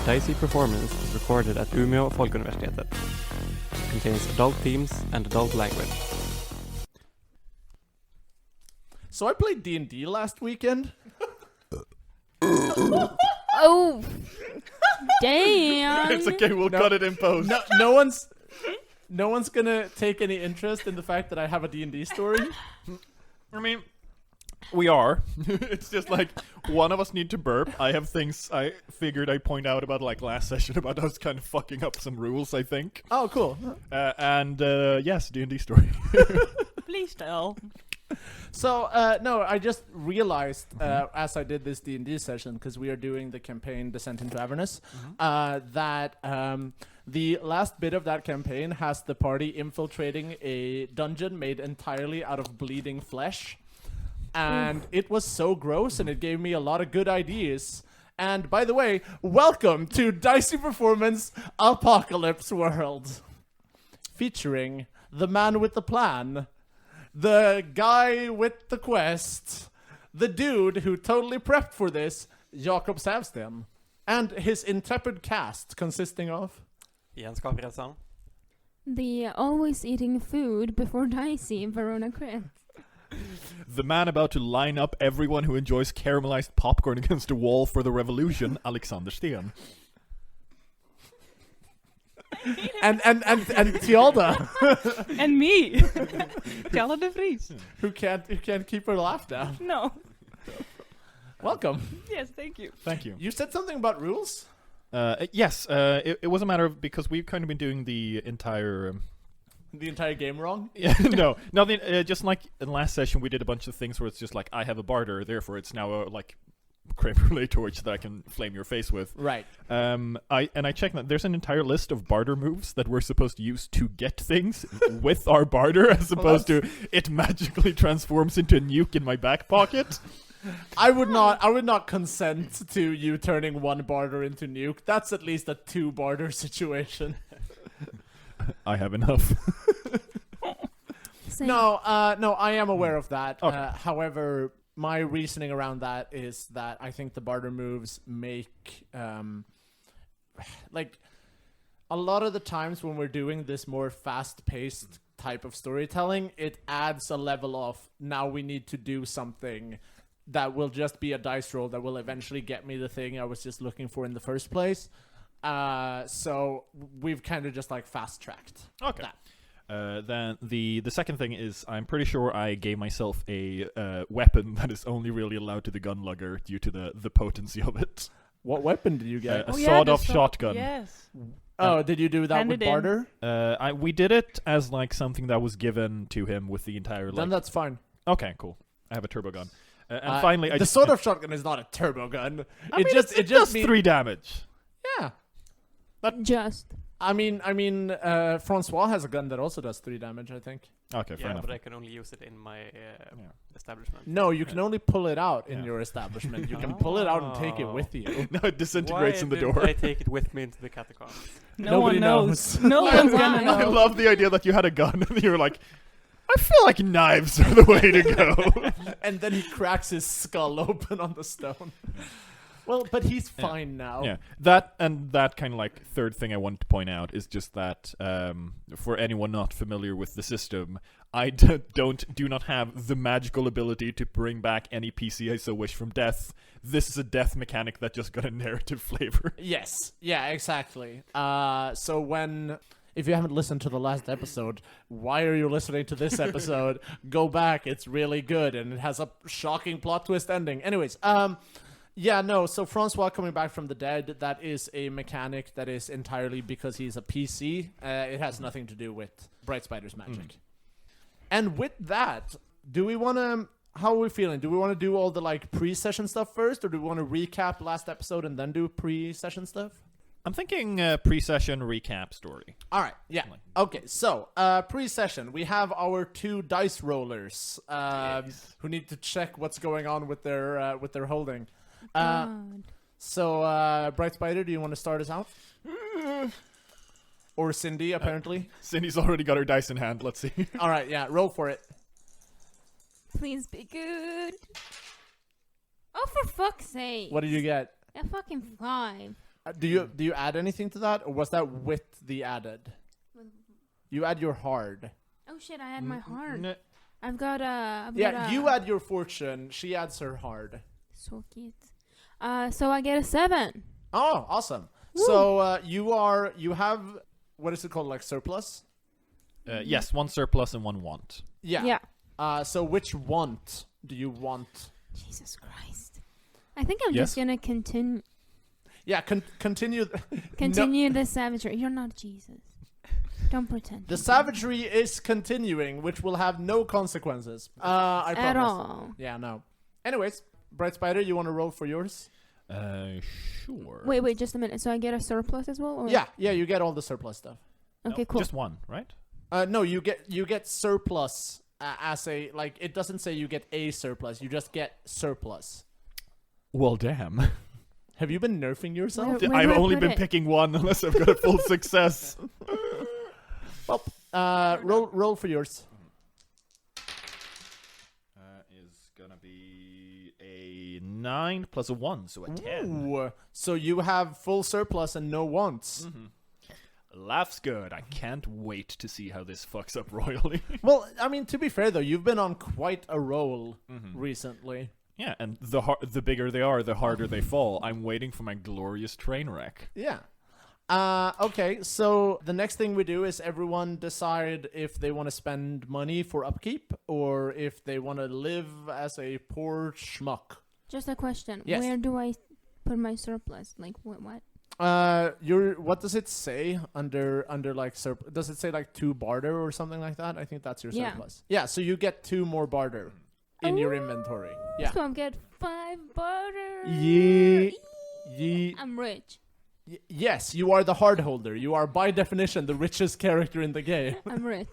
Dicey performance is recorded at Umeå Folkuniversitet. It contains adult themes and adult language. So I played D&D last weekend. Oh, damn! It's okay, we'll cut it in post. No one's gonna take any interest in the fact that I have a D&D story. I mean, we are. It's just like one of us need to burp. I have things I figured I'd point out about like last session about us kind of fucking up some rules, I think. Oh, cool. And yes, D&D story. Please tell. So, no, I just realized as I did this D&D session, because we are doing the campaign Descent into Avernus, that the last bit of that campaign has the party infiltrating a dungeon made entirely out of bleeding flesh. And it was so gross, and it gave me a lot of good ideas. And by the way, welcome to Dicey Performance Apocalypse World, featuring the man with the plan, the guy with the quest, the dude who totally prepped for this, Jakob Säfsten, and his intrepid cast consisting of Jens Gabrielsson. The always eating food before Dicey, Verona Krit. The man about to line up everyone who enjoys caramelized popcorn against a wall for the revolution, Alexander Sten. and Tialda, And me. Tialda Vries. who can't keep her laugh down. No. Welcome. Yes, thank you. Thank you. You said something about rules? Yes, it was a matter of, because we've kind of been doing the entire... The entire game wrong? Yeah, no, nothing. Just like in last session, we did a bunch of things where it's just like, I have a barter, therefore it's now a, like, creme brulee torch that I can flame your face with. Right. I checked that there's an entire list of barter moves that we're supposed to use to get things with our barter, as opposed to it magically transforms into a nuke in my back pocket. I would not consent to you turning one barter into nuke. That's at least a 2 barter situation. I have enough. No, I am aware of that. Okay. However, my reasoning around that is that I think the barter moves make, like, a lot of the times when we're doing this more fast-paced type of storytelling, it adds a level of, now we need to do something that will just be a dice roll that will eventually get me the thing I was just looking for in the first place. So we've kind of just like fast-tracked. Okay. Then the second thing is, I'm pretty sure I gave myself a weapon that is only really allowed to the gun lugger due to the potency of it. What weapon did you get? A sawed-off shotgun. Yes. Oh, did you do that with barter? We did it as like something that was given to him with the entire. Then that's fine. Okay, cool. I have a turbo gun. And finally, the sawed-off shotgun is not a turbo gun. It just does 3 damage. Yeah. I mean, François has a gun that also does 3 damage, I think. Okay, fair enough. But I can only use it in my establishment. No, you can only pull it out in your establishment. You can pull it out and take it with you. No, it disintegrates in the door. I take it with me into the catacombs? No one Nobody knows. No one's gonna I know. love the idea that you had a gun and you were like, I feel like knives are the way to go. And then he cracks his skull open on the stone. Well, but he's fine now. Yeah, that kind of like third thing I wanted to point out is just that for anyone not familiar with the system, I do not have the magical ability to bring back any PC I so wish from death. This is a death mechanic that just got a narrative flavor. Yes. Yeah, exactly. So if you haven't listened to the last episode, why are you listening to this episode? Go back. It's really good, and it has a shocking plot twist ending. Anyways, yeah, no, so François coming back from the dead, that is a mechanic that is entirely because he's a PC. It has nothing to do with Bright Spider's magic. And with that, how are we feeling? Do we want to do all the like pre-session stuff first, or do we want to recap last episode and then do pre-session stuff? I'm thinking pre-session recap story. All right, yeah. Okay, so pre-session, we have our 2 dice rollers who need to check what's going on with their holding. So, Bright Spider, do you want to start us out? Or Cindy, apparently. Cindy's already got her dice in hand. Let's see. All right, yeah, roll for it. Please be good. Oh, for fuck's sake. What did you get? A fucking 5. Do you add anything to that, or was that with the added? You add your hard. Oh shit! I had my hard. N- I've got a. You add your fortune. She adds her hard. So cute. So I get a 7. Oh, awesome. Woo. So you have, what is it called, like surplus? Yes, 1 surplus and 1 want. Yeah. So which want do you want? Jesus Christ. I think I'm Yes? just gonna continue. Yeah, continue. Continue the savagery. You're not Jesus. Don't pretend. The savagery is continuing, which will have no consequences. I promise. At all. Yeah, no. Anyways, Bright Spider, you want to roll for yours? Sure. Wait, just a minute. So I get a surplus as well? Or? Yeah, you get all the surplus stuff. Okay, No, cool. Just 1, right? No, you get surplus as a, like, it doesn't say you get a surplus. You just get surplus. Well, damn. Have you been nerfing yourself? Where do I've I only put been it? picking 1 unless I've got a full success. Well, roll for yours. Is gonna be a 9 plus a 1, so a 10. Ooh, so you have full surplus and no wants. Laughs good. I can't wait to see how this fucks up royally. Well, I mean, to be fair though, you've been on quite a roll recently. Yeah, and the bigger they are, the harder they fall. I'm waiting for my glorious train wreck. Yeah. Okay, so the next thing we do is everyone decide if they want to spend money for upkeep or if they want to live as a poor schmuck. Just a question. Yes. Where do I put my surplus? Like, what? What does it say under like does it say like 2 barter or something like that? I think that's your Yeah. surplus. Yeah, so you get 2 more barter in your Oh, inventory. Yeah. So I get 5 barter. Ye I'm rich. yes, you are the hard holder. You are by definition the richest character in the game. I'm rich.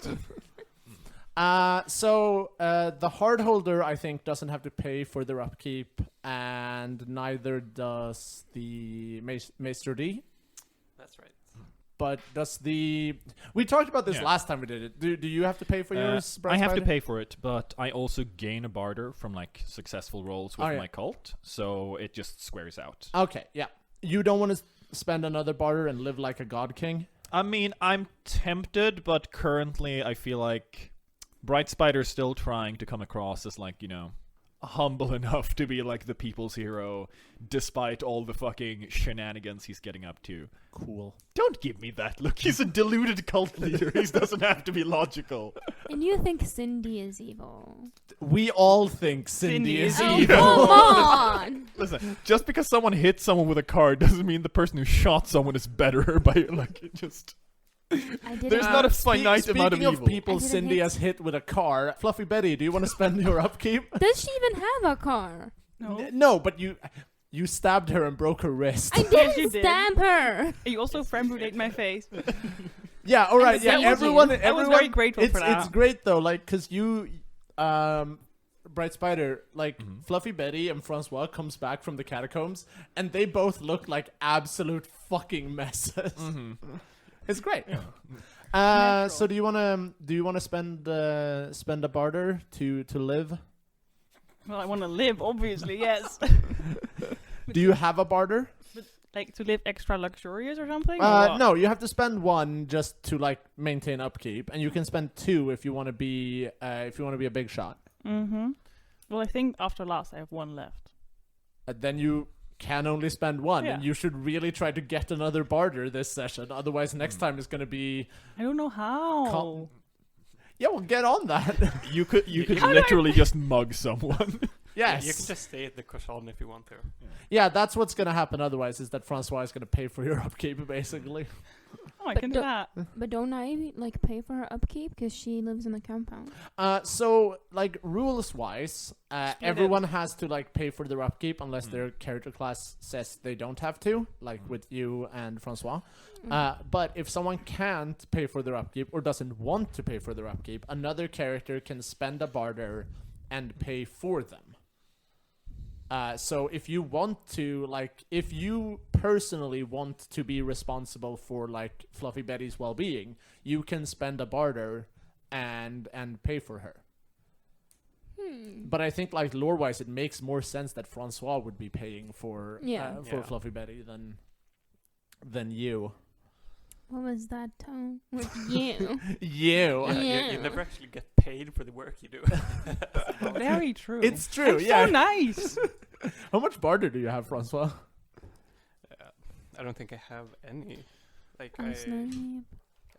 So the hard holder, I think, doesn't have to pay for their upkeep, and neither does the Maester D. That's right. But does the... We talked about this Yeah. last time we did it. Do you have to pay for yours, Bright I have to Spider? pay for it, but I also gain a barter from like successful rolls with Oh, yeah. my cult, so it just squares out. Okay, yeah. You don't want to spend another barter and live like a god king? I mean, I'm tempted, but currently I feel like Bright Spider's still trying to come across as like, humble enough to be like the people's hero, despite all the fucking shenanigans he's getting up to. Cool. Don't give me that look. He's a deluded cult leader. He doesn't have to be logical. And you think Cindy is evil? We all think Cindy Cindy is is Oh, evil. come on! Listen, just because someone hit someone with a card doesn't mean the person who shot someone is better by like it just. I didn't. There's not a finite amount of Speaking of evil. people I didn't Cindy hit- has hit with a car, Fluffy Betty, do you want to spend your upkeep? Does she even have a car? No. No, but you stabbed her and broke her wrist. I Yes, didn't you did. stab her. You also frame my face. Yeah, all right. Yeah, Thank everyone. you. I was very grateful it's, for that. It's great though, like, cause you, Bright Spider, like Fluffy Betty and François comes back from the catacombs, and they both look like absolute fucking messes. It's great. So do you wanna spend a barter to live? Well, I want to live, obviously, yes. Do you have a barter? Like to live extra luxurious or something? or what? No, you have to spend 1 just to like maintain upkeep, and you can spend 2 if you want to be a big shot. Mm-hmm. Well, I think after last I have 1 left. Then you can only spend 1, Yeah. and you should really try to get another barter this session. Otherwise, next time is going to be. I don't know how. Yeah, well, get on that. You could How do I- literally just mug someone. Yes. You can just stay at the croissant if you want to. Yeah, that's what's going to happen. Otherwise, is that François is going to pay for your upkeep, basically. Oh, I But can do do- that. But don't I like pay for her upkeep because she lives in the compound? So, like, rules-wise, Split it. everyone has to, like, pay for their upkeep unless their character class says they don't have to, like with you and François. But if someone can't pay for their upkeep or doesn't want to pay for their upkeep, another character can spend a barter and pay for them. So if you want to, like, if you personally want to be responsible for, like, Fluffy Betty's well-being, you can spend a barter and pay for her. But I think, like, lore-wise, it makes more sense that François would be paying for Yeah. for Yeah. Fluffy Betty than than you. What was that tone? With you. You. Yeah. You never actually get paid for the work you do. Very true. It's true. I'm yeah. so nice. How much barter do you have, François? I don't think I have any. Like I'm I sorry.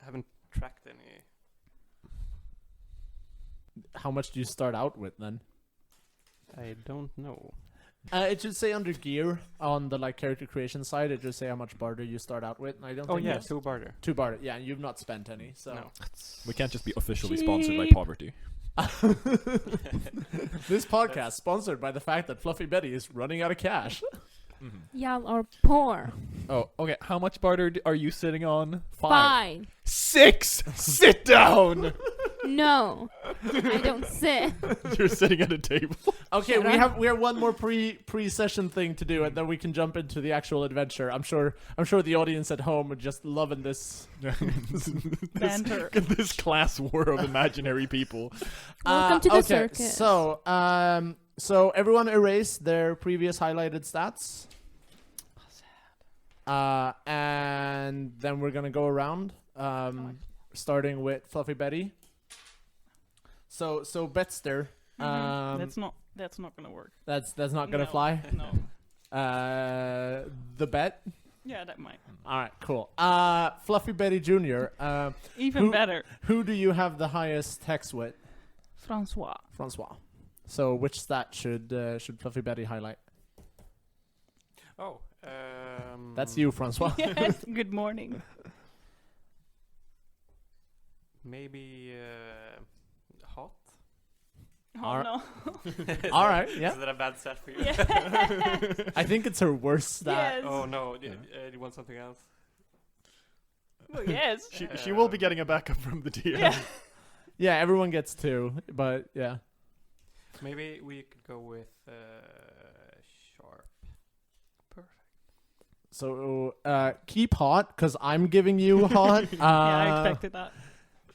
haven't tracked any. How much do you start out with then? I don't know. It should say under gear on the like character creation side. It should say how much barter you start out with. And I don't. Oh think yeah, that's- 2 barter. 2 barter. Yeah, and you've not spent any. So No. We can't just be officially sponsored by Cheap. poverty. this podcast sponsored by the fact that Fluffy Betty is running out of cash. Y'all are poor. Oh, okay. How much barter are you sitting on? 5. 6! Sit down! No. I don't sit. You're sitting at a table. Okay, Shut we up. have one more pre-session thing to do, and then we can jump into the actual adventure. I'm sure the audience at home are just loving this. Banter. This class war of imaginary people. Welcome to the okay, circus. So everyone erase their previous highlighted stats. And then we're gonna go around, starting with Fluffy Betty. So Betster, That's not gonna work. that's not gonna No, fly. No. The bet. Yeah, that might. All right, cool. Fluffy Betty Jr. Even Who- better. Who do you have the highest text with? François. François. So which stat should Fluffy Betty highlight? Oh. That's you, François. Yes. Good morning. Maybe hot. Oh Alright. no. All right, yeah. Is that a bad stat for you? Yeah. I think it's her worst stat. Yes. Oh no. Do you want something else? Oh, yes. She will be getting a backup from the DM. Yeah. Yeah, everyone gets 2, but yeah. Maybe we could go with sharp. Perfect. So keep hot, because I'm giving you hot. Yeah, I expected that.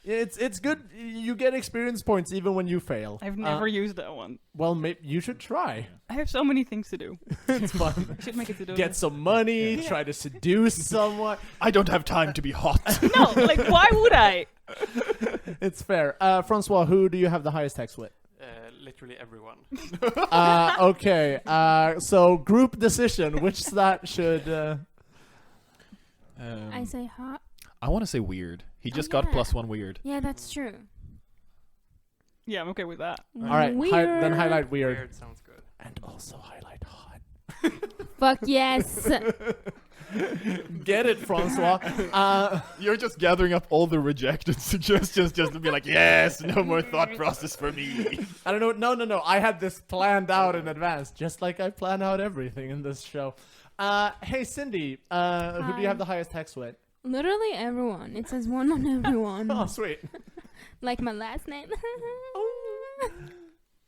It's good. You get experience points even when you fail. I've never used that one. Well, you should try. I have so many things to do. It's fun. I should make it to do. Get some money. Try to seduce someone. I don't have time to be hot. No, like why would I? It's fair. François, who do you have the highest text with? Literally everyone. Okay. So group decision. Which stat should? I say hot. I want to say weird. He just yeah. got +1 weird. Yeah, that's true. Yeah, I'm okay with that. All right. Weird. Then highlight weird. Weird sounds good. And also highlight hot. Fuck yes. Get it, François. You're just gathering up all the rejected suggestions just to be like, yes, no more thought process for me. I don't know. No. I had this planned out in advance, just like I plan out everything in this show. Hey, Cindy. Who do you have the highest text with? Literally everyone. It says 1 on everyone. Oh, sweet. Like my last name.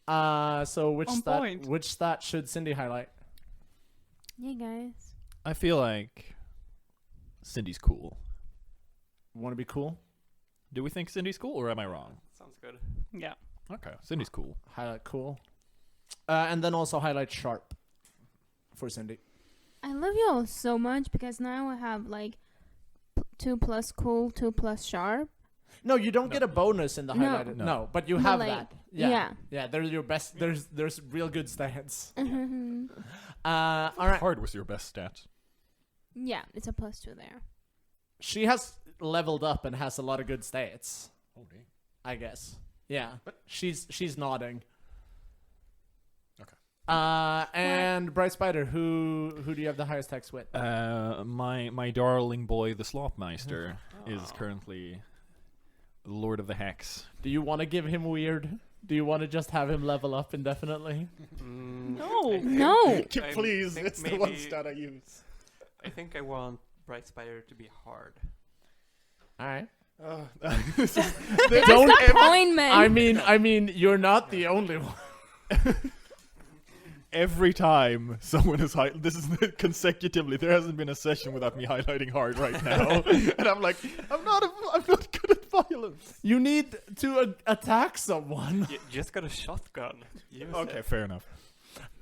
So On point. which stat should Cindy highlight? Yeah, guys. I feel like Cindy's cool. Want to be cool? Do we think Cindy's cool, or am I wrong? Sounds good. Yeah. Okay, Cindy's cool. Highlight cool. And then also highlight sharp for Cindy. I love you all so much because now I have like 2 plus cool, 2 plus sharp. No, you don't get a bonus in the No. highlighted. No, but you But have like, that. yeah. Yeah, they're your best. There's real good stats. Mhm. All right. Hard was your best stat. Yeah, it's a +2 there. She has leveled up and has a lot of good stats, Oh, dang. I guess. Yeah. She's nodding. Okay. And Bright Spider, who do you have the highest text with? My darling boy, the Slopmeister, is currently Lord of the Hex. Do you want to give him weird? Do you want to just have him level up indefinitely? No. No. Please, think it's the one maybe- stat I use. I think I want Bright Spider to be hard. All right. Disappointment. I mean, you're not the only one. Every time someone is this is consecutively, there hasn't been a session without me highlighting hard right now, and I'm like, I'm not good at violence. You need to attack someone. You just got a shotgun. Use Okay, it. fair enough.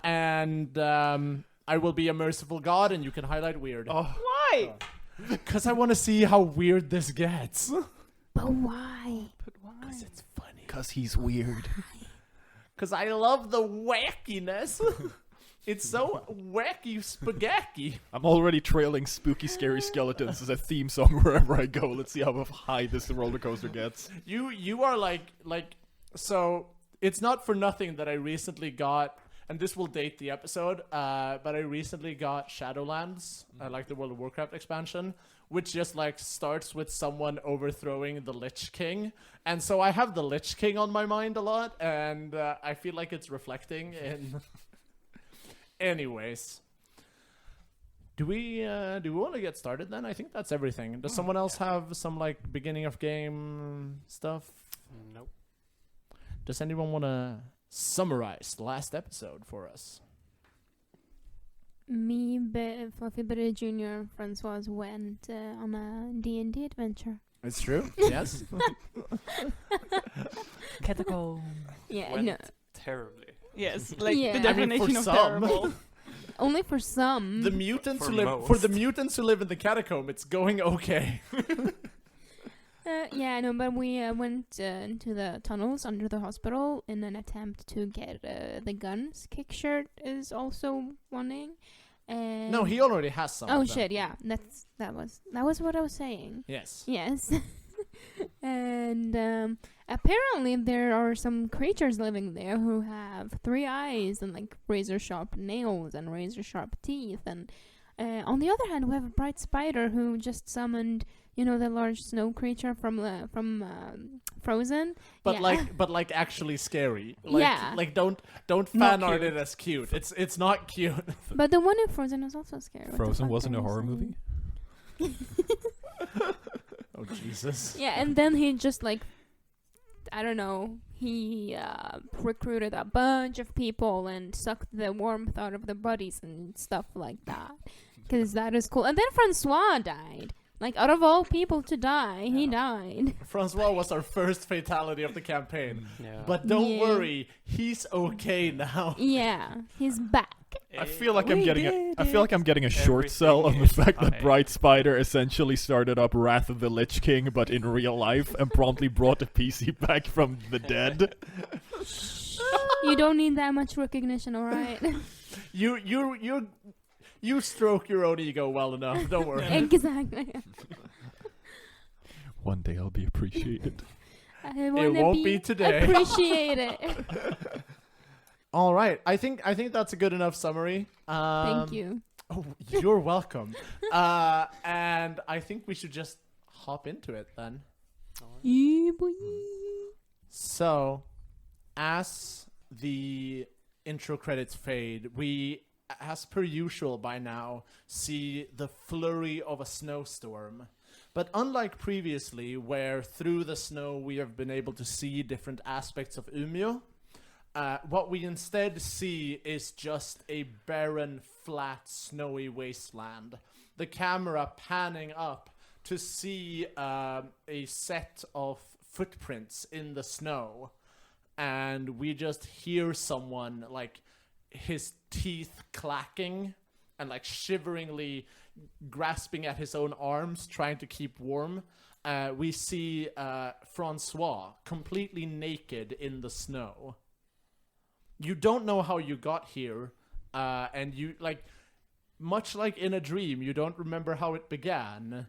And I will be a merciful god, and you can highlight weird. Oh, Why? Because I want to see how weird this gets. But why? But why? Because it's funny. Because he's weird. Because I love the wackiness. It's so wacky spaghetti. I'm already trailing spooky, scary skeletons as a theme song wherever I go. Let's see how high this roller coaster gets. You are like so. It's not for nothing that I recently got, and this will date the episode. But I recently got Shadowlands, like the World of Warcraft expansion, which just like starts with someone overthrowing the Lich King, and so I have the Lich King on my mind a lot, and I feel like it's reflecting in. Anyways, do we want to get started then? I think that's everything. Does someone else have some like beginning of game stuff? Nope. Does anyone want to summarize the last episode for us? Me, Fluffy Buddy Jr. François went on a D&D adventure. It's true. Yes. Catacomb. Yeah, Went no. terribly. Yes, like Yeah. the I mean, for definition of some. terrible. Only for some. The mutants For who live most. for the mutants who live in the catacomb, it's going okay. Yeah, no, but we went into the tunnels under the hospital in an attempt to get the guns. Kickshirt is also wanting. And No, he already has some. Oh of them. shit! Yeah, that was what I was saying. Yes. Yes. And apparently there are some creatures living there who have 3 eyes and like razor sharp nails and razor sharp teeth. And on the other hand, we have a bright spider who just summoned, you know, the large snow creature from Frozen. But Yeah. like actually scary. Like, Yeah. Like don't Not fan art cute. it as cute. It's not cute. But the one in Frozen was also scary. What the Frozen fuck wasn't are a you horror saying? movie? Oh Jesus. Yeah, and then he just like, I don't know, he recruited a bunch of people and sucked the warmth out of their bodies and stuff like that. Because that is cool. And then François died. Like, out of all people to die, he died. François was our first fatality of the campaign. Yeah. But don't Yeah. worry, he's okay now. Yeah, he's back. I feel like I'm We getting did I feel like I'm getting a short Everything sell on the is fact that fine. Bright Spider essentially started up Wrath of the Lich King, but in real life, and promptly brought the PC back from the dead. You don't need that much recognition, alright? You stroke your own ego well enough. Don't worry. Exactly. One day I'll be appreciated. I wanna won't be today. Appreciate it. All right. I think that's a good enough summary. Thank you. Oh, you're welcome. And I think we should just hop into it then. Yeah, boy. So, as the intro credits fade, we, as per usual by now, see the flurry of a snowstorm. But unlike previously, where through the snow we have been able to see different aspects of Umeå, what we instead see is just a barren, flat, snowy wasteland. The camera panning up to see a set of footprints in the snow, and we just hear someone, like, his teeth clacking and, like, shiveringly grasping at his own arms, trying to keep warm. We see François completely naked in the snow. You don't know how you got here, and you, like, much like in a dream, you don't remember how it began.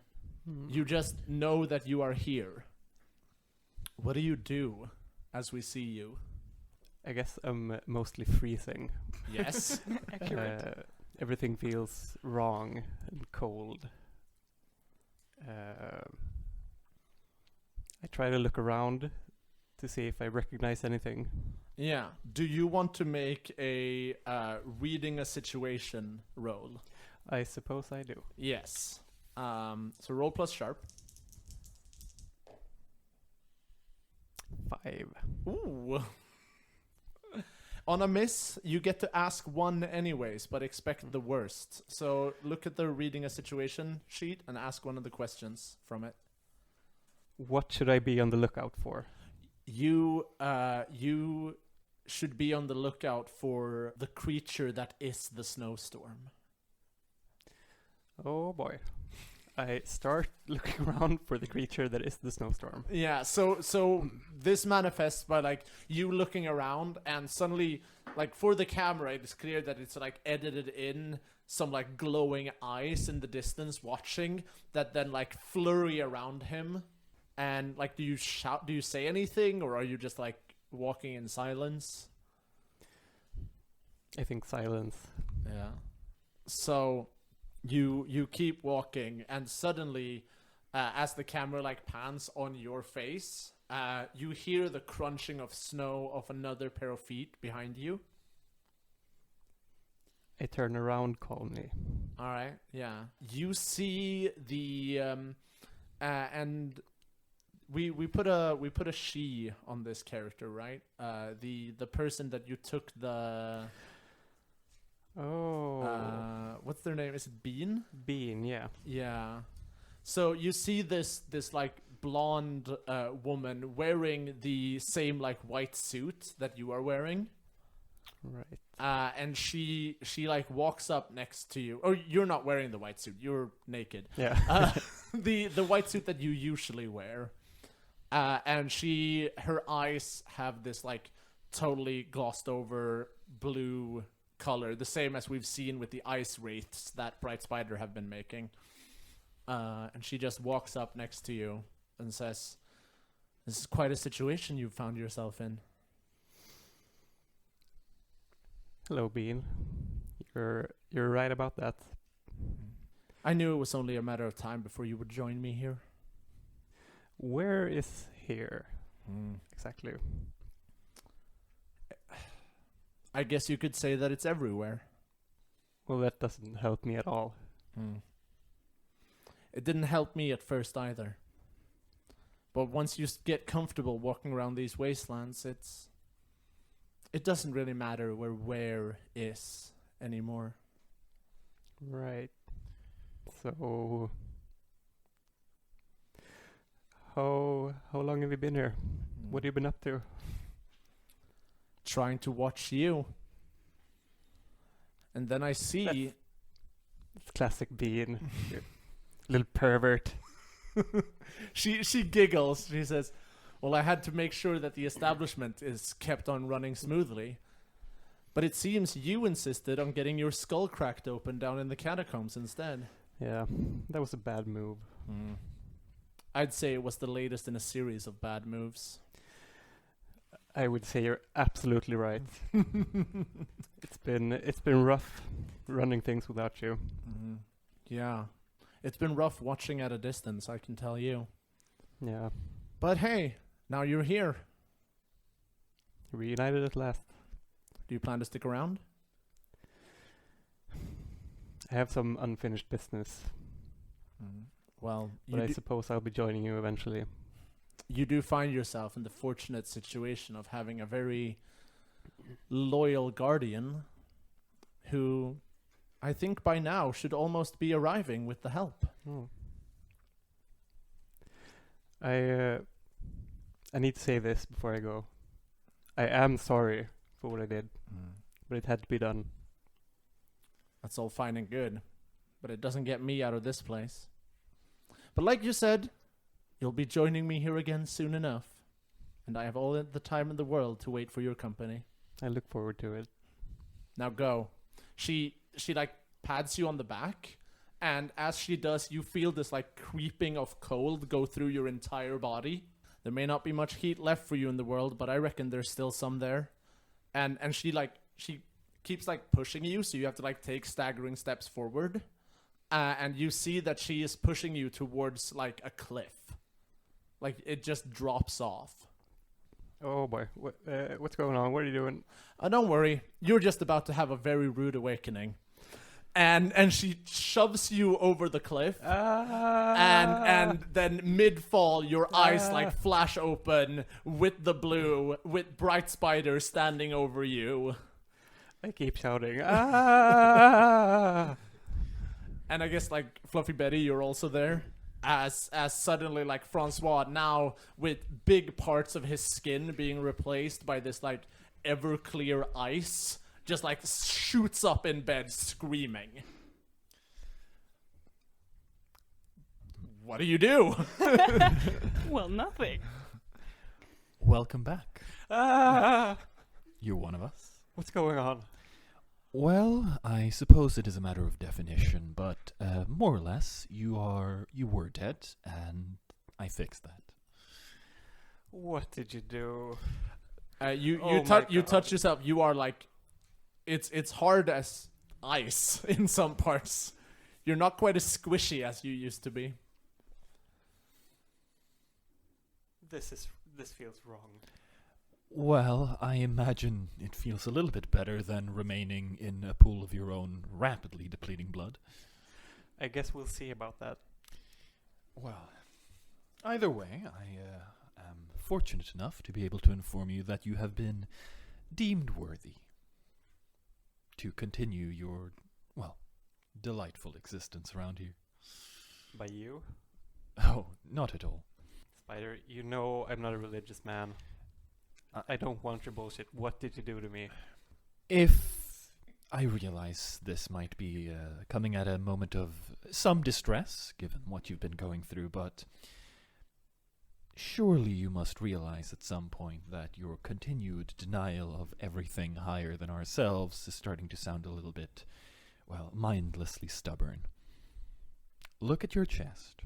You just know that you are here. What do you do as we see you? I guess I'm mostly freezing. Yes. Accurate. Everything feels wrong and cold. I try to look around to see if I recognize anything. Yeah. Do you want to make a reading a situation roll? I suppose I do. Yes. So roll plus sharp. 5. Ooh. On a miss, you get to ask one anyways, but expect the worst. So look at the reading a situation sheet and ask one of the questions from it. What should I be on the lookout for? You should be on the lookout for the creature that is the snowstorm. Oh boy. I start looking around for the creature that is the snowstorm. Yeah, so this manifests by like you looking around, and suddenly, like for the camera, it's clear that it's like edited in some like glowing eyes in the distance watching that then like flurry around him. And like, do you shout? Do you say anything, or are you just like walking in silence? I think silence. Yeah. So you keep walking, and suddenly, as the camera like pans on your face, you hear the crunching of snow of another pair of feet behind you. I turn around calmly. All right. Yeah. You see the and we put a she on this character, right? The person that you took the what's their name? Is it Bean? Bean, yeah. Yeah. So you see this like blonde woman wearing the same like white suit that you are wearing. Right. And she like walks up next to you. Or you're not wearing the white suit. You're naked. Yeah. The white suit that you usually wear. And her eyes have this like totally glossed over blue color, the same as we've seen with the ice wraiths that Bright Spider have been making. And she just walks up next to you and says, "This is quite a situation you've found yourself in." Hello, Bean. You're right about that. I knew it was only a matter of time before you would join me here. Where is here? Exactly. I guess you could say that it's everywhere. Well, that doesn't help me at all. It didn't help me at first either. But once you get comfortable walking around these wastelands, it doesn't really matter where is anymore. Right. So how long have you been here? What have you been up to? Trying to watch you. And then I see It's classic Bean. Little pervert. she giggles. She says, "Well, I had to make sure that the establishment is kept on running smoothly. But it seems you insisted on getting your skull cracked open down in the catacombs instead." Yeah, that was a bad move. I'd say it was the latest in a series of bad moves. I would say you're absolutely right. It's been rough running things without you. Yeah. It's been rough watching at a distance, I can tell you. Yeah. But hey, now you're here. Reunited at last. Do you plan to stick around? I have some unfinished business, Well, but I suppose I'll be joining you eventually. you do find yourself in the fortunate situation of having a very loyal guardian who I think by now should almost be arriving with the help. Oh. I need to say this before I go. I am sorry for what I did, but it had to be done. That's all fine and good, but it doesn't get me out of this place. But like you said, you'll be joining me here again soon enough, and I have all the time in the world to wait for your company. I look forward to it. Now go. She like pats you on the back, and as she does, you feel this like creeping of cold go through your entire body. There may not be much heat left for you in the world, but I reckon there's still some there. And she keeps like pushing you, so you have to like take staggering steps forward. And you see that she is pushing you towards like a cliff. Like it just drops off. Oh boy, what's going on? What are you doing? Don't worry, you're just about to have a very rude awakening. And she shoves you over the cliff. And then mid-fall, your eyes like flash open with the blue, with Bright Spider standing over you. I keep shouting. And I guess like Fluffy Betty, you're also there. As suddenly like François, now with big parts of his skin being replaced by this like ever clear ice, just like shoots up in bed screaming. What do you do? Well, nothing. Welcome back. Ah! You're one of us. What's going on? Well, I suppose it is a matter of definition, but more or less, you were dead, and I fixed that. What did you do? You Oh my you God. touch yourself. You are like, it's hard as ice in some parts. You're not quite as squishy as you used to be. This feels wrong. Well, I imagine it feels a little bit better than remaining in a pool of your own rapidly depleting blood. I guess we'll see about that. Well, either way, I am fortunate enough to be able to inform you that you have been deemed worthy to continue your, well, delightful existence around here. By you? Oh, not at all. Spider, you know I'm not a religious man. I don't want your bullshit. What did you do to me? If I realize this might be coming at a moment of some distress, given what you've been going through, but surely you must realize at some point that your continued denial of everything higher than ourselves is starting to sound a little bit, well, mindlessly stubborn. Look at your chest.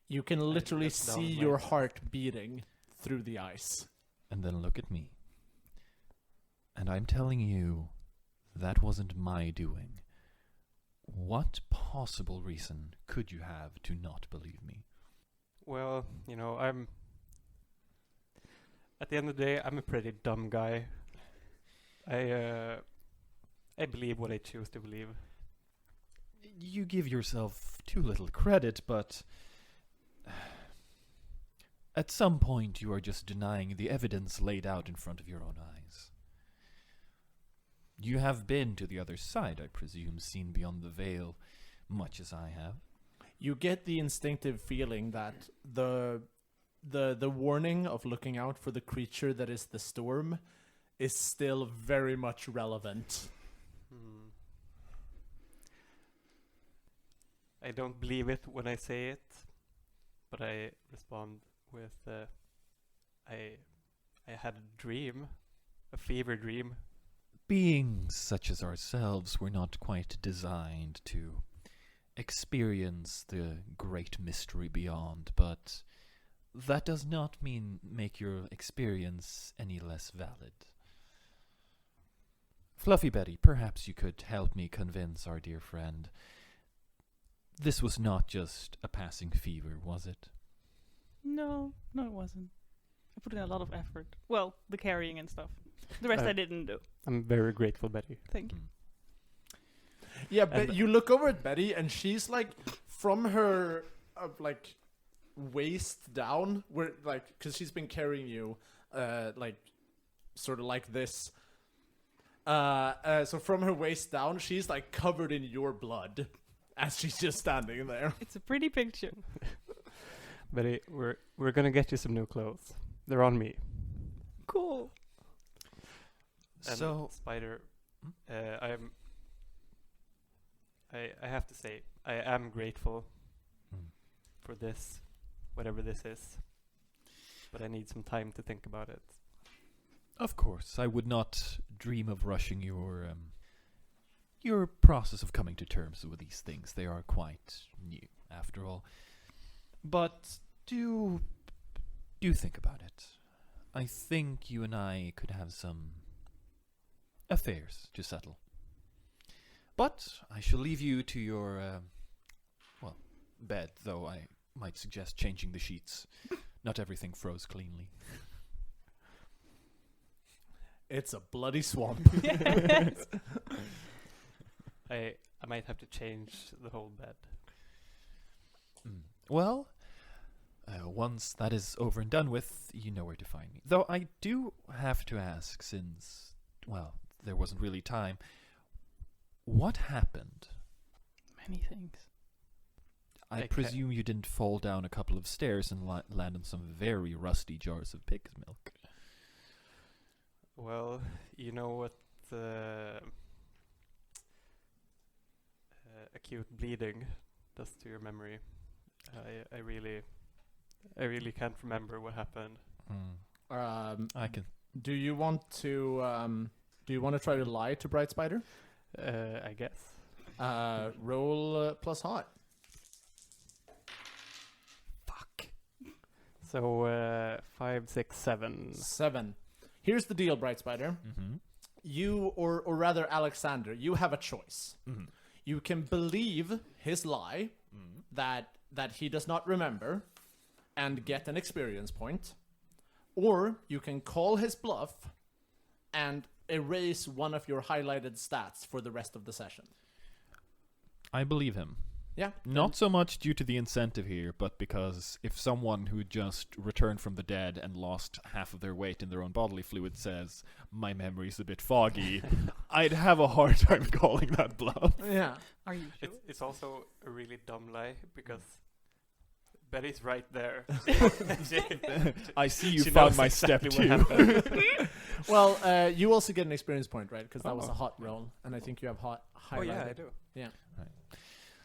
You can literally look down see my your chest. heart beating through the ice. And then look at me. And I'm telling you, that wasn't my doing. What possible reason could you have to not believe me? Well, you know, at the end of the day, I'm a pretty dumb guy. I believe what I choose to believe. You give yourself too little credit, but at some point you are just denying the evidence laid out in front of your own eyes. You have been to the other side, I presume, seen beyond the veil, much as I have. You get the instinctive feeling that the warning of looking out for the creature that is the storm is still very much relevant. I don't believe it when I say it, but I respond with, I had a dream, a fever dream. Beings such as ourselves were not quite designed to experience the great mystery beyond, but that does not make your experience any less valid. Fluffy Betty, perhaps you could help me convince our dear friend. This was not just a passing fever, was it? No, it wasn't. I put in a lot of effort. Well, the carrying and stuff. The rest I didn't do. I'm very grateful, Betty. Thank you. Yeah, but And- you look over at Betty, and she's like, from her like waist down, where like, because she's been carrying you, like, sort of like this. So from her waist down, she's like covered in your blood, as she's just standing there. It's a pretty picture. Betty, we're gonna get you some new clothes. They're on me. Cool. And So, Spider, I have to say, I am grateful for this, whatever this is. But I need some time to think about it. of course, I would not dream of rushing your process of coming to terms with these things. They are quite new, after all. But do think about it. I think you and I could have some affairs to settle. But I shall leave you to your, bed, though I might suggest changing the sheets. Not everything froze cleanly. It's a bloody swamp. I might have to change the whole bed. Well, once that is over and done with, you know where to find me. Though I do have to ask, since, well, there wasn't really time, what happened? Many things. I Okay. presume you didn't fall down a couple of stairs and land on some very rusty jars of pig's milk. Well, you know what acute bleeding does to your memory. I really can't remember what happened. I can. Do you want to try to lie to Bright Spider? I guess. Roll plus hot. Fuck. So 5, 6, 7. 7. Here's the deal, Bright Spider. Mm-hmm. You, or rather Alexander, you have a choice. Mm-hmm. You can believe his lie that he does not remember and get an experience point, or you can call his bluff and erase one of your highlighted stats for the rest of the session. I believe him. Yeah. Not so much due to the incentive here, but because if someone who just returned from the dead and lost half of their weight in their own bodily fluid says, my memory's a bit foggy, I'd have a hard time calling that bluff. Yeah. Are you sure? It's also a really dumb lie because Betty's right there. I see you She found knows my exactly step what 2. happened. Well, you also get an experience point, right? Because that was a Oh. hot roll, and I think you have hot highlighted. Oh yeah, I do. Yeah.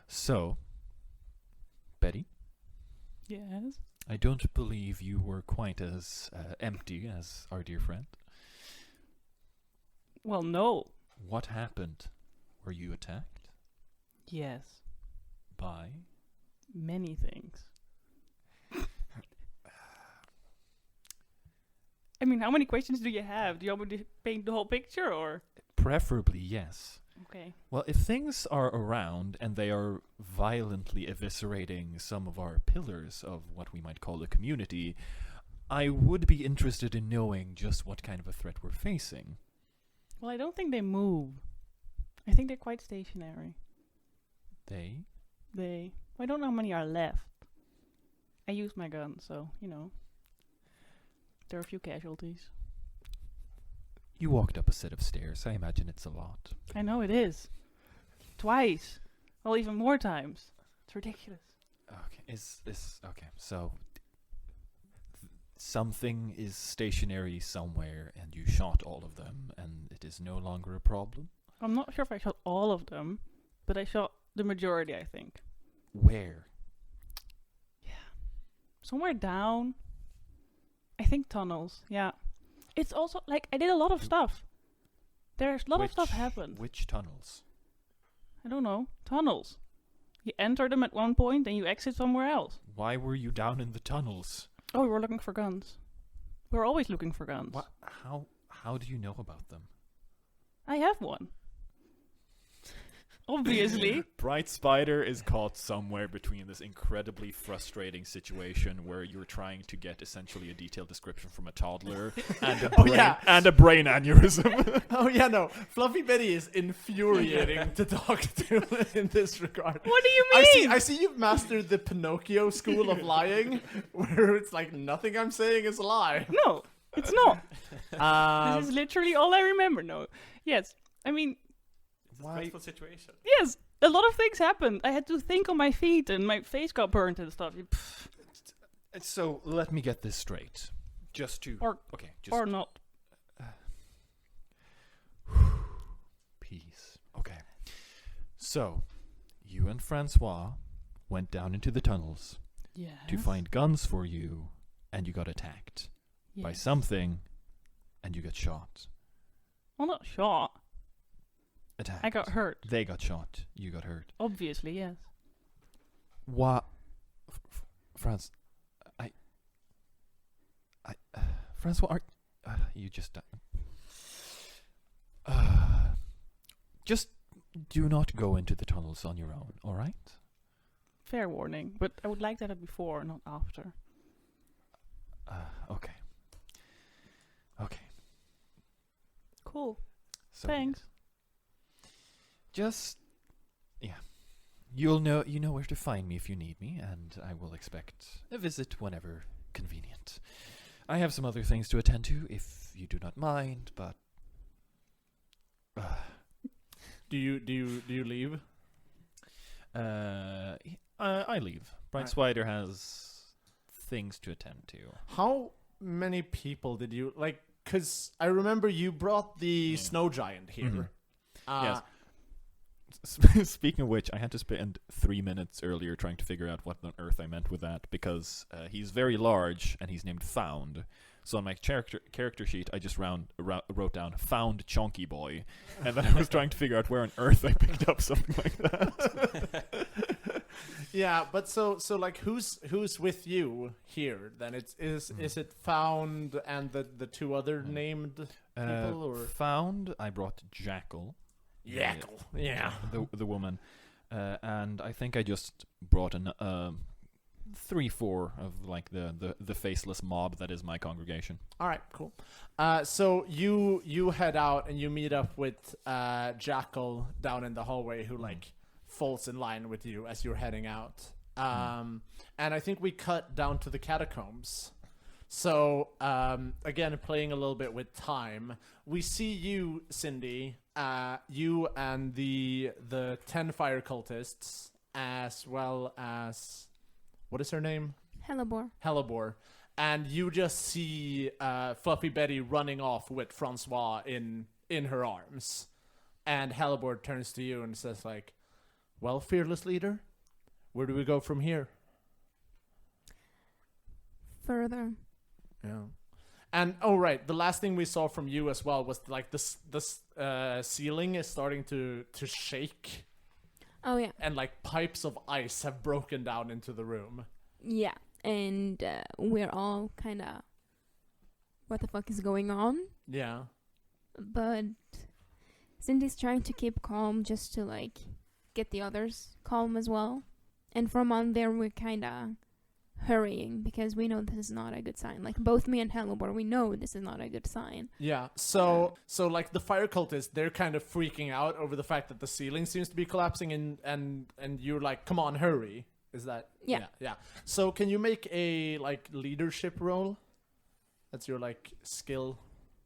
So, Betty, Yes. I don't believe you were quite as empty as our dear friend. Well, no. What happened? Were you attacked Yes. by? Many things. I mean, how many questions do you have? Do you want me to paint the whole picture, or? Preferably, yes. Okay. Well, if things are around and they are violently eviscerating some of our pillars of what we might call a community, I would be interested in knowing just what kind of a threat we're facing. Well, I don't think they move. I think they're quite stationary. They? I don't know how many are left. I use my gun, so, you know. There are a few casualties. You walked up a set of stairs. I imagine it's a lot. I know it is. Twice. Well, even more times. It's ridiculous. Okay, okay? So something is stationary somewhere, and you shot all of them, and it is no longer a problem. I'm not sure if I shot all of them, but I shot the majority, I think. Where? Somewhere down. I think tunnels, yeah. It's also, like, I did a lot of stuff. There's a lot of stuff happened. Which tunnels? I don't know. Tunnels. You enter them at one point, and you exit somewhere else. Why were you down in the tunnels? Oh, we were looking for guns. We're always looking for guns. What? How do you know about them? I have one. Obviously. Bright Spider is caught somewhere between this incredibly frustrating situation where you're trying to get essentially a detailed description from a toddler and a brain aneurysm. Oh yeah, no. Fluffy Betty is infuriating to talk to in this regard. What do you mean? I see you've mastered the Pinocchio school of lying, where it's like nothing I'm saying is a lie. No, it's not. This is literally all I remember. No. Yes. I mean, It's a stressful situation. yes. A lot of things happened. I had to think on my feet, and my face got burnt and stuff. So let me get this straight. Or not. Peace. Okay. So, you and François went down into the tunnels Yes. to find guns for you, and you got attacked by Yes. something, and you got shot. Well, not shot. Attacked. I got hurt. They got shot. You got hurt. Obviously, yes. What? Franz, François, you just... just do not go into the tunnels on your own, alright? Fair warning, but I would like that before, not after. Okay. Okay. Cool. So Thanks. Just, you know where to find me if you need me, and I will expect a visit whenever convenient. I have some other things to attend to, if you do not mind, but Do you leave? I leave. Bright Spider has things to attend to. How many people did you like? Because I remember you brought the snow giant here. Mhm. Yes. Speaking of which, I had to spend 3 minutes earlier trying to figure out what on earth I meant with that, because he's very large and he's named Found. So on my character sheet, I just wrote down Found Chonky Boy, and then I was trying to figure out where on earth I picked up something like that. Yeah, but so like who's with you here? Then is it Found and the two other named people, or Found? I brought Jackal. Jackal? Yeah, the woman, and I think I just brought 3-4 of like the faceless mob that is my congregation. All right, cool. So you head out and you meet up with Jackal down in the hallway, who like falls in line with you as you're heading out. And I think we cut down to the catacombs. So again, playing a little bit with time, we see you, Cindy, you and the 10 fire cultists, as well as, what is her name? Hellebore. And you just see Fluffy Betty running off with François in her arms. And Hellebore turns to you and says like, well, fearless leader, where do we go from here? Further. Yeah. And right, the last thing we saw from you as well was like this ceiling is starting to shake. Oh yeah. And like pipes of ice have broken down into the room. Yeah, and we're all kind of, what the fuck is going on? Yeah. But Cindy's trying to keep calm just to like get the others calm as well. And from on there, we're kind of hurrying because we know this is not a good sign. Like both me and Hellebore, we know this is not a good sign. Yeah. So like the fire cultists, they're kind of freaking out over the fact that the ceiling seems to be collapsing, and you're like, come on, hurry. Is that? Yeah. Yeah. So can you make a like leadership roll? That's your like skill.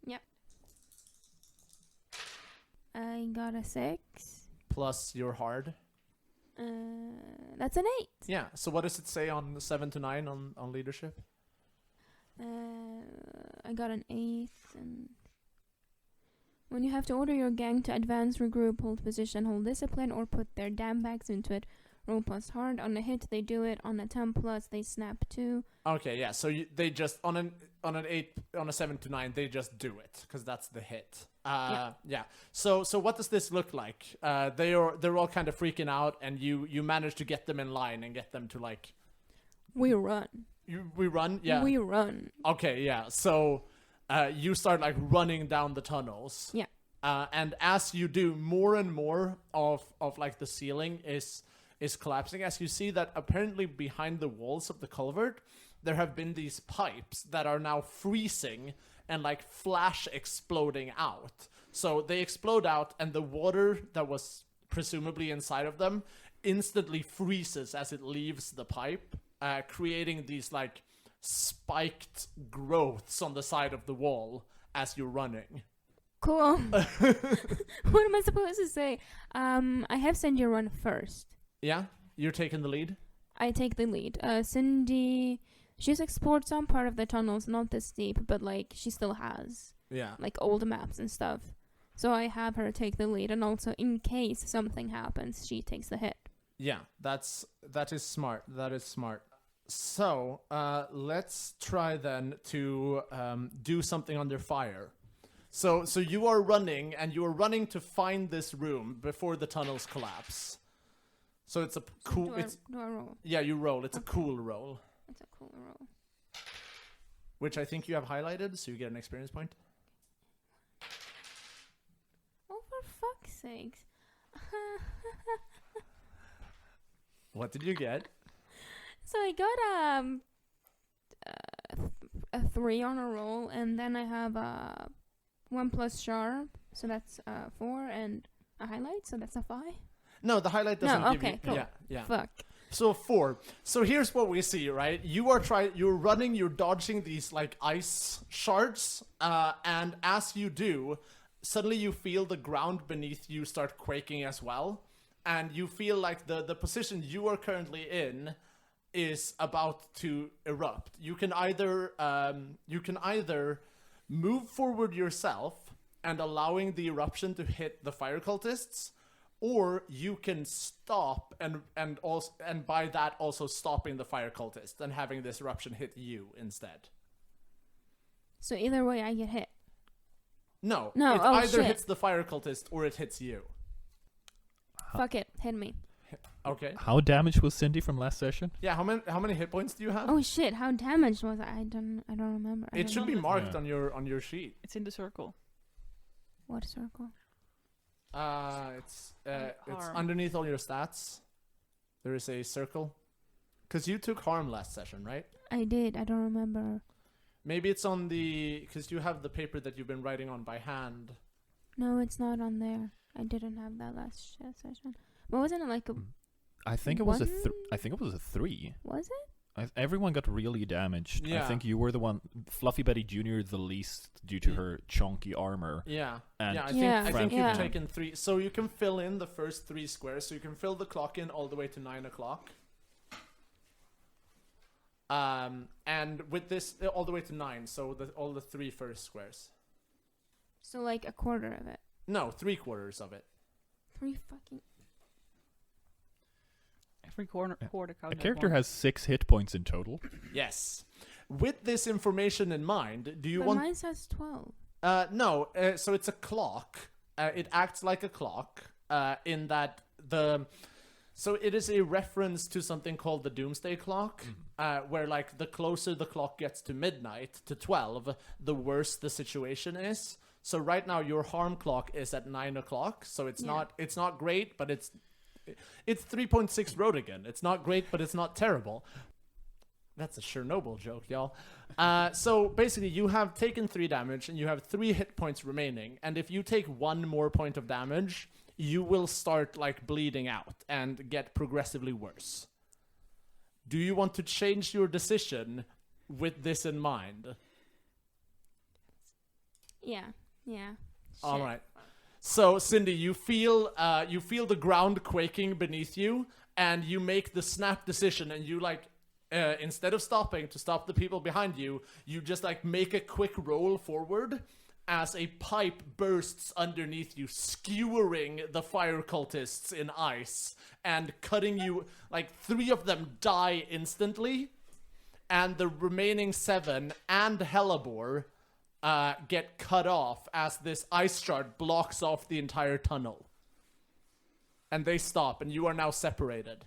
Yep. I got a 6. Plus your hard. That's an 8. Yeah. So what does it say on 7 to 9 on leadership? I got an 8. And when you have to order your gang to advance, regroup, hold position, hold discipline, or put their damn backs into it, roll plus hard. On a hit, they do it. On a 10 plus, they snap 2. Okay, yeah. So they just on an 8, on a 7 to 9, they just do it because that's the hit. Yeah. So what does this look like? They're all kind of freaking out, and you manage to get them in line and get them to like. We run. We run. Yeah. We run. Okay. Yeah. So you start like running down the tunnels. Yeah. And as you do, more and more of like the ceiling is collapsing, as you see that apparently behind the walls of the culvert there have been these pipes that are now freezing and like flash exploding out. So they explode out, and the water that was presumably inside of them instantly freezes as it leaves the pipe, creating these like spiked growths on the side of the wall as you're running. Cool. What am I supposed to say? I have Cindy run first. Yeah? You're taking the lead? I take the lead. Cindy, she's explored some part of the tunnels, not this deep, but like she still has. Yeah. Like old maps and stuff. So I have her take the lead, and also in case something happens, she takes the hit. Yeah, that is smart. That is smart. So, let's try then to do something under fire. So you are running, and you are running to find this room before the tunnels collapse. So it's a cool. Do I roll? Yeah, you roll. It's a cool roll. It's a cool roll. Which I think you have highlighted, so you get an experience point. Oh, for fuck's sakes! What did you get? So I got a 3 on a roll, and then I have 1 plus sharp, so that's 4, and a highlight, so that's a 5. No, the highlight doesn't give you. Cool. Yeah. Fuck. So 4. So here's what we see, right? You're running, you're dodging these like ice shards, and as you do, suddenly you feel the ground beneath you start quaking as well, and you feel like the position you are currently in is about to erupt. You can either move forward yourself and allowing the eruption to hit the fire cultists, or you can stop and by that also stopping the fire cultist and having this eruption hit you instead. So either way, I get hit. No, No, it oh, either shit. hits the fire cultist or it hits you. Fuck it, hit me. Okay. How damaged was Cindy from last session? Yeah, how many hit points do you have? Oh shit, how damaged was I? I don't remember. I It don't should know. be marked Yeah. on your sheet. It's in the circle. What circle? It's Harm. underneath all your stats. There is a circle. Cause you took harm last session, right? I did. I don't remember. Maybe it's on cause you have the paper that you've been writing on by hand. No, it's not on there. I didn't have that last session. But wasn't it like a? I think it was One? I think it was a 3. Was it? Everyone got really damaged. I Yeah. think you were the one, Fluffy Betty Jr. the least due to her chunky armor. Yeah. And Yeah, I Yeah, think yeah. you've taken 3. So you can fill in the first 3 squares. So you can fill the clock in all the way to 9 o'clock. And with this, all the way to 9. So all the 3 first squares. So like a quarter of it. No, 3/4 of it. 3 fucking. Every quarter A counts. as character one. has 6 hit points in total. Yes. With this information in mind, do you But want? mine says 12. No. So it's a clock. It acts like a clock. In that So it is a reference to something called the Doomsday Clock, where like the closer the clock gets to midnight, to 12, the worse the situation is. So right now your harm clock is at 9 o'clock, so it's Yeah. not great, but it's 3.6 Rodigan. It's not great, but it's not terrible. That's a Chernobyl joke, y'all. So basically you have taken 3 damage and you have 3 hit points remaining, and if you take 1 more point of damage, you will start like bleeding out and get progressively worse. Do you want to change your decision with this in mind? Yeah. Yeah. All Shit. right. So Cindy, you feel the ground quaking beneath you, and you make the snap decision, and you like instead of stopping to stop the people behind you, you just like make a quick roll forward as a pipe bursts underneath you, skewering the fire cultists in ice and cutting you. Like 3 of them die instantly, and the remaining 7 and Hellebore get cut off as this ice shard blocks off the entire tunnel. And they stop, and you are now separated.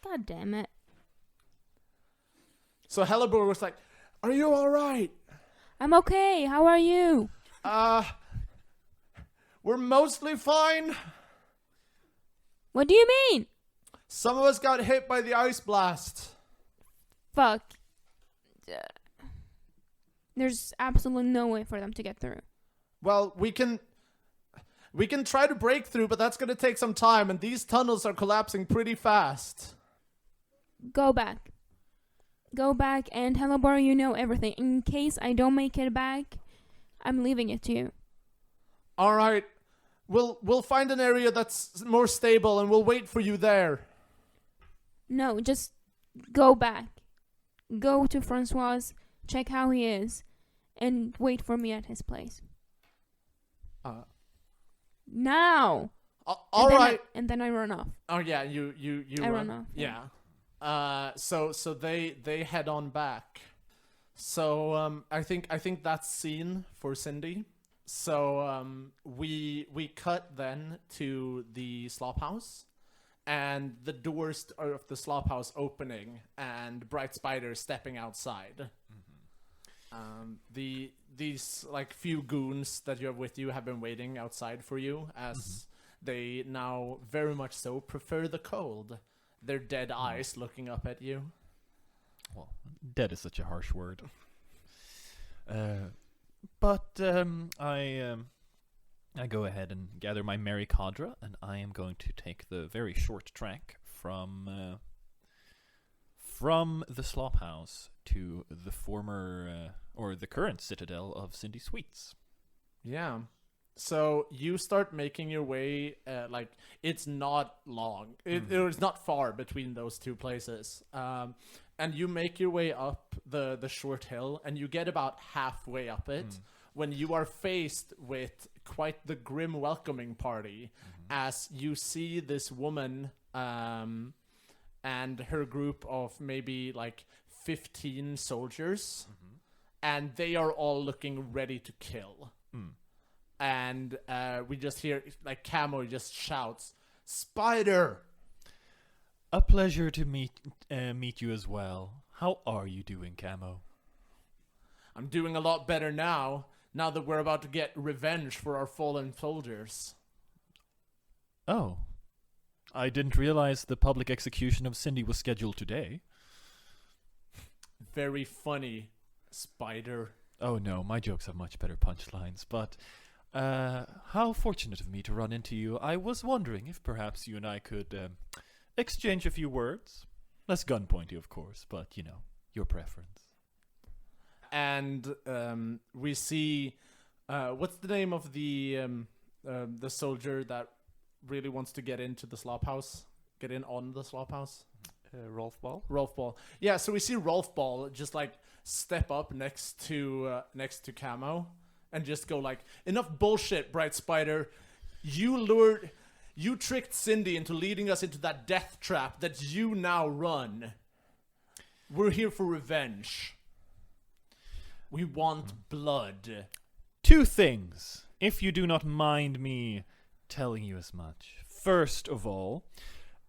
God damn it. So Hellebore was like, "Are you alright?" I'm okay. How are you? We're mostly fine. What do you mean? Some of us got hit by the ice blast. Fuck. There's absolutely no way for them to get through. Well, we can try to break through, but that's gonna take some time, and these tunnels are collapsing pretty fast. Go back. Go back, and Hellebore, you know everything. In case I don't make it back, I'm leaving it to you. Alright. We'll find an area that's more stable, and we'll wait for you there. No, just go back. Go to François, check how he is, and wait for me at his place. Now! Alright. And then I run off. Oh yeah, you I run off, Yeah. So they head on back. So I think that's scene for Cindy. So we cut then to the slop house, and the doors of the slop house opening, and Bright Spider stepping outside. These like few goons that you have with you have been waiting outside for you, as they now very much so prefer the cold. Their dead eyes looking up at you. Well, dead is such a harsh word. But I go ahead and gather my merry cadre, and I am going to take the very short track from the slop house to the former or the current citadel of Cindy Sweets. Yeah. So you start making your way, like, it's not long. It's not far between those two places. And you make your way up the short hill, and you get about halfway up it, when you are faced with quite the grim welcoming party as you see this woman and her group of maybe like 15 soldiers, and they are all looking ready to kill. And we just hear, like, Camo just shouts, "Spider!" A pleasure to meet you as well. How are you doing, Camo? I'm doing a lot better now that we're about to get revenge for our fallen soldiers. Oh. I didn't realize the public execution of Cindy was scheduled today. Very funny, Spider. Oh no, my jokes have much better punchlines, but how fortunate of me to run into you. I was wondering if perhaps you and I could exchange a few words. Less gunpointy, of course, but, you know, your preference. And we see, what's the name of the soldier that really wants to get into the slop house? Get in on the slop house? Rolf Ball. Rolf Ball. Yeah, so we see Rolf Ball just like step up next to Camo and just go like, "Enough bullshit, Bright Spider. You tricked Cindy into leading us into that death trap that you now run. We're here for revenge. We want blood." Two things, if you do not mind me telling you as much. First of all,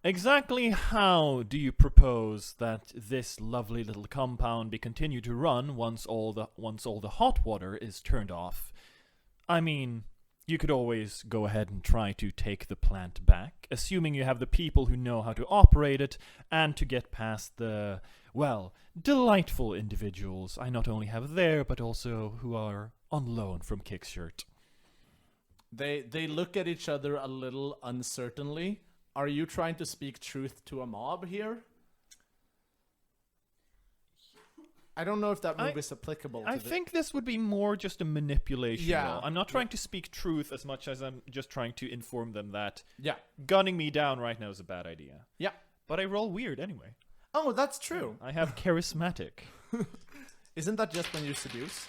exactly how do you propose that this lovely little compound be continued to run once all the hot water is turned off? I mean, you could always go ahead and try to take the plant back, assuming you have the people who know how to operate it, and to get past the, well, delightful individuals I not only have there, but also who are on loan from Kickshirt. They look at each other a little uncertainly. Are you trying to speak truth to a mob here? I don't know if that move is applicable. I think this would be more just a manipulation. Yeah. Role. I'm not trying to speak truth as much as I'm just trying to inform them that gunning me down right now is a bad idea. Yeah. But I roll weird anyway. Oh, that's true. I have charismatic. Isn't that just when you seduce?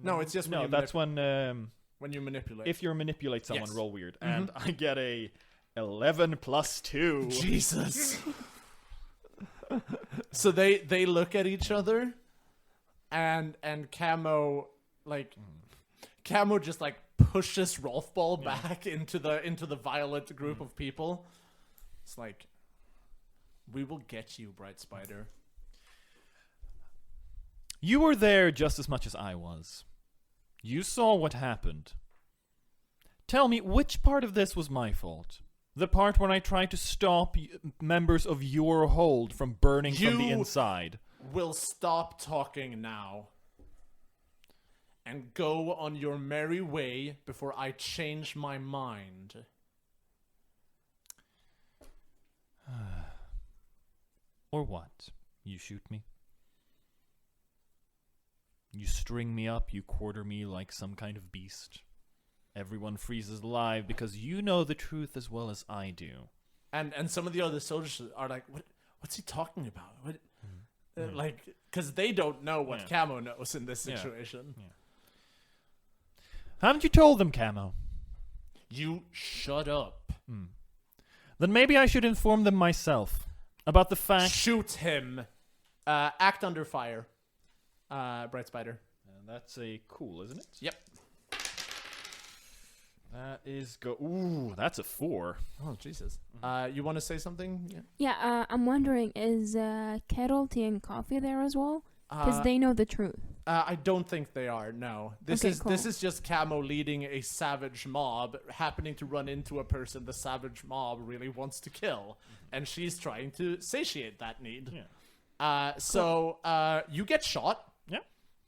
No, it's just when no. That's when you manipulate. If you manipulate someone, roll weird, Mm-hmm. and I get a 11 plus 2. Jesus. So they look at each other, and Camo Camo just like pushes Rolf Ball back into the violent group of people. It's like, "We will get you, Bright Spider." You were there just as much as I was. You saw what happened. Tell me, which part of this was my fault? The part when I tried to stop members of your hold from burning from the inside. Will stop talking now and go on your merry way before I change my mind. Or what? You shoot me? You string me up, you quarter me like some kind of beast. Everyone freezes alive because you know the truth as well as I do. And some of the other soldiers are like, what's he talking about? What? Like, because they don't know what Camo knows in this situation. Yeah. Haven't you told them, Camo? You shut up. Then maybe I should inform them myself about the fact... Shoot him. Act under fire. Bright Spider. That's a cool, isn't it? Yep. That is Ooh, that's a 4. Oh, Jesus. You want to say something? Yeah, I'm wondering, is kettle, tea, and coffee there as well? Because they know the truth. I don't think they are, no. This is just Camo leading a savage mob, happening to run into a person the savage mob really wants to kill. And she's trying to satiate that need. Yeah. So you get shot. Yeah,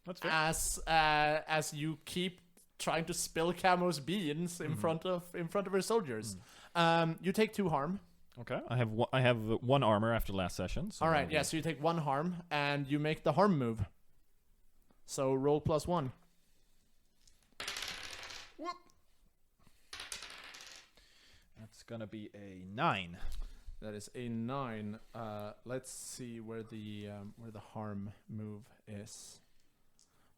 that's fair. As you keep trying to spill Camo's beans in front of her soldiers. You take 2 harm. Okay, I have 1 armor after last session. So all right, so you take 1 harm and you make the harm move. So roll +1. Whoop. That's gonna be a 9. That is a 9. Let's see where the harm move is.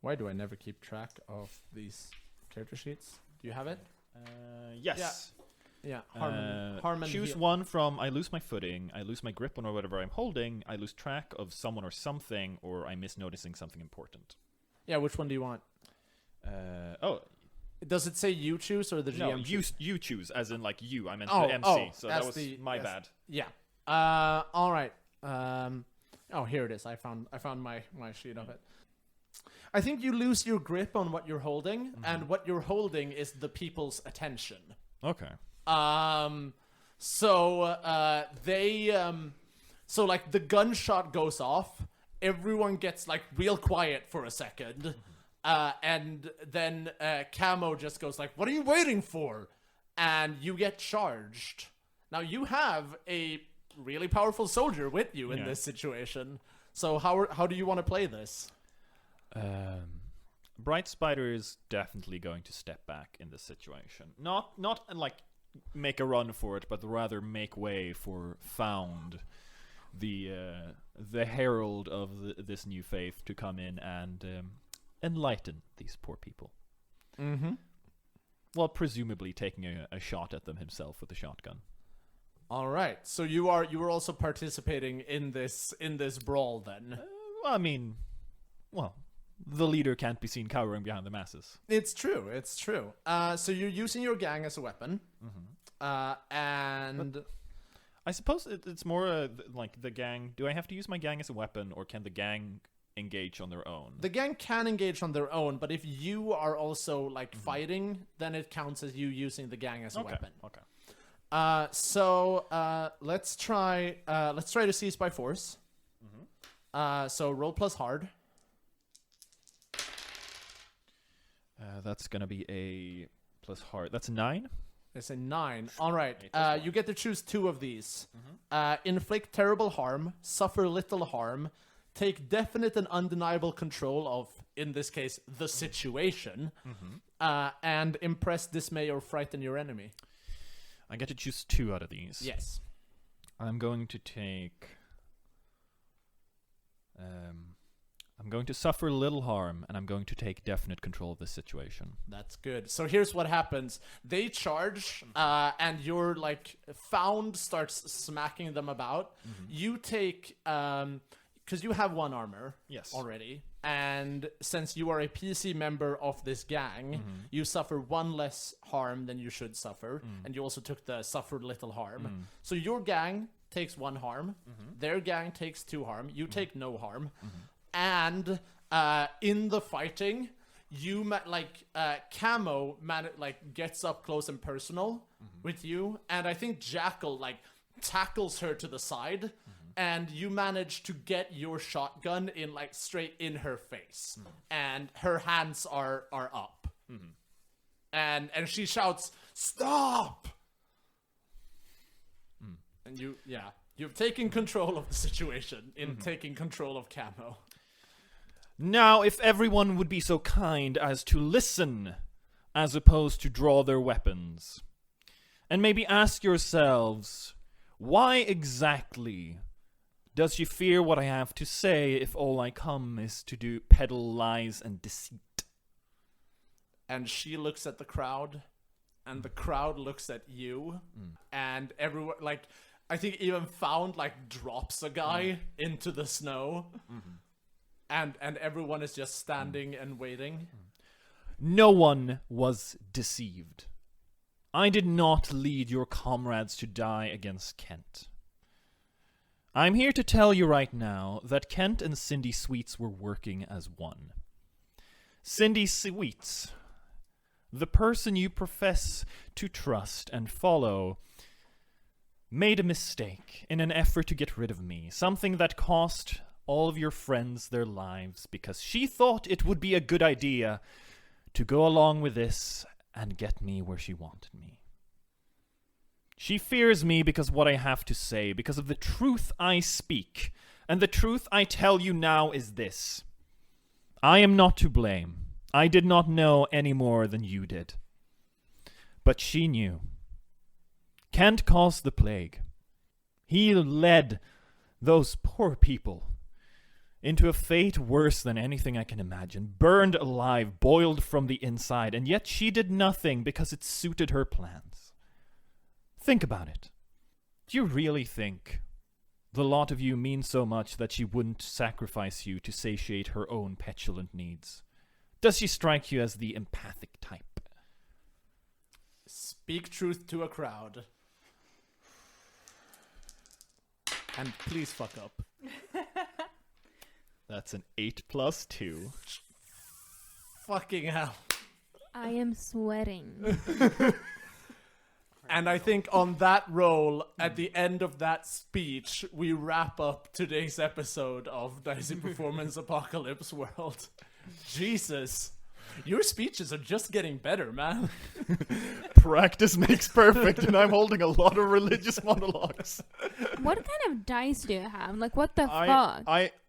Why do I never keep track of these character sheets? Do you have it? Yes. Yeah. Harmon Choose heal. one from I lose my footing, I lose my grip on whatever I'm holding, I lose track of someone or something, or I miss noticing something important. Yeah, which one do you want? Oh, Does it say you choose or the GM no, choose? you choose, as in like you. I meant Oh, the MC, oh, so that that's was my bad. Yeah. All right. Oh, here it is. I found my sheet of it. I think you lose your grip on what you're holding, and what you're holding is the people's attention. Okay. So like the gunshot goes off, everyone gets like real quiet for a second, and then Camo just goes like, "What are you waiting for?" And you get charged. Now you have a really powerful soldier with you in this situation. So how do you want to play this? Bright Spider is definitely going to step back in this situation. Not like make a run for it, but rather make way for Found, the herald of this new faith, to come in and enlighten these poor people. Mm-hmm. Well, presumably taking a shot at them himself with a shotgun. All right. So you were also participating in this brawl then. Well, I mean, the leader can't be seen cowering behind the masses. It's true. So you're using your gang as a weapon, and But I suppose it's more like the gang. Do I have to use my gang as a weapon, or can the gang engage on their own? the gang can engage on their own. But if you are also like fighting, then it counts as you using the gang as a weapon. Okay. So let's try to seize by force. So roll plus hard. That's gonna be a plus hard. That's a 9. It's a 9. All right. 8+1. You get to choose 2 of these. Inflict terrible harm, suffer little harm, take definite and undeniable control of, in this case, the situation, and impress, dismay, or frighten your enemy. I get to choose 2 out of these. Yes. I'm going to take. I'm going to suffer little harm, and I'm going to take definite control of this situation. That's good. So here's what happens. They charge, and your, like, Found starts smacking them about. You take, because you have 1 armor Yes. already, and since you are a PC member of this gang, you suffer 1 less harm than you should suffer, and you also took the suffer little harm. So your gang takes 1 harm, their gang takes 2 harm, you take no harm, and in the fighting, you Camo gets up close and personal with you, and I think Jackal like tackles her to the side, and you manage to get your shotgun in like straight in her face, and her hands are up, and she shouts, "Stop!" And you've taken control of the situation in taking control of Camo. Now, if everyone would be so kind as to listen, as opposed to draw their weapons, and maybe ask yourselves, why exactly does she fear what I have to say if all I come is to peddle lies and deceit? And she looks at the crowd, and the crowd looks at you, and everyone, like, I think even Found, like, drops a guy into the snow, and everyone is just standing and waiting. No one was deceived. I did not lead your comrades to die against Kent. I'm here to tell you right now that Kent and Cindy Sweets were working as one. Cindy Sweets, the person you profess to trust and follow, made a mistake in an effort to get rid of me, something that cost all of your friends their lives because she thought it would be a good idea to go along with this and get me where she wanted me. She fears me because of what I have to say, because of the truth I speak, and the truth I tell you now is this. I am not to blame. I did not know any more than you did. But she knew. Kent caused the plague. He led those poor people into a fate worse than anything I can imagine, burned alive, boiled from the inside, and yet she did nothing because it suited her plans. Think about it. Do you really think the lot of you mean so much that she wouldn't sacrifice you to satiate her own petulant needs? Does she strike you as the empathic type? Speak truth to a crowd. And please fuck up. That's an 8 plus 2. Fucking hell. I am sweating. And I think on that roll, at the end of that speech, we wrap up today's episode of Dicey Performance Apocalypse World. Jesus. Your speeches are just getting better, man. Practice makes perfect, and I'm holding a lot of religious monologues. What kind of dice do you have? Like, what the fuck?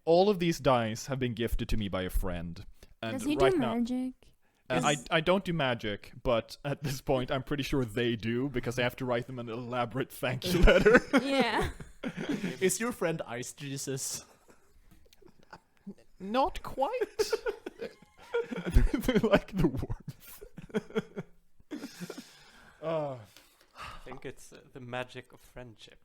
All of these dice have been gifted to me by a friend. And Does he right do now, magic? I don't do magic, but at this point I'm pretty sure they do, because I have to write them an elaborate thank you letter. Yeah. Is your friend Ice Jesus? Not quite. They're like the warmth. I think it's the magic of friendship.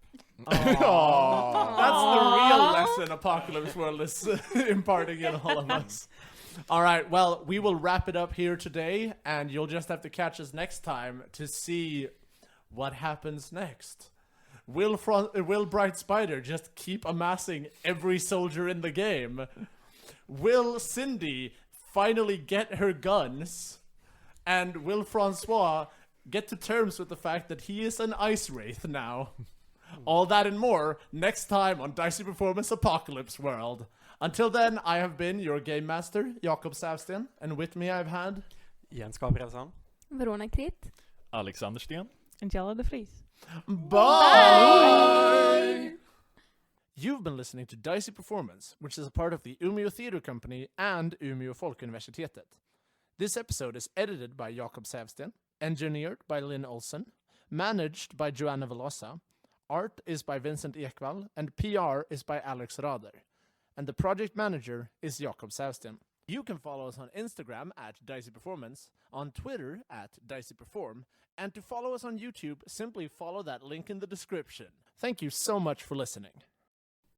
Aww. That's the real lesson Apocalypse World is imparting in all of us. All right, well, we will wrap it up here today, and you'll just have to catch us next time to see what happens next. Will Bright Spider just keep amassing every soldier in the game? Will Cindy finally get her guns? And will François get to terms with the fact that he is an ice wraith now? All that and more next time on Dicey Performance Apocalypse World. Until then, I have been your game master, Jakob Säfsten, and with me I've had Jens Gabrielsson. Verona Krit. Alexander Sten. And Tialda Vries. Bye! You've been listening to Dicey Performance, which is a part of the Umeå Theatre Company and Umeå Folkuniversitet. This episode is edited by Jakob Säfsten, engineered by Linn Olsson, managed by Joana Velosa, art is by Vincent Ekwall, and PR is by Alex Rader. And the project manager is Jakob Säfsten. You can follow us on Instagram at Dicey Performance, on Twitter at Dicey Perform, and to follow us on YouTube, simply follow that link in the description. Thank you so much for listening.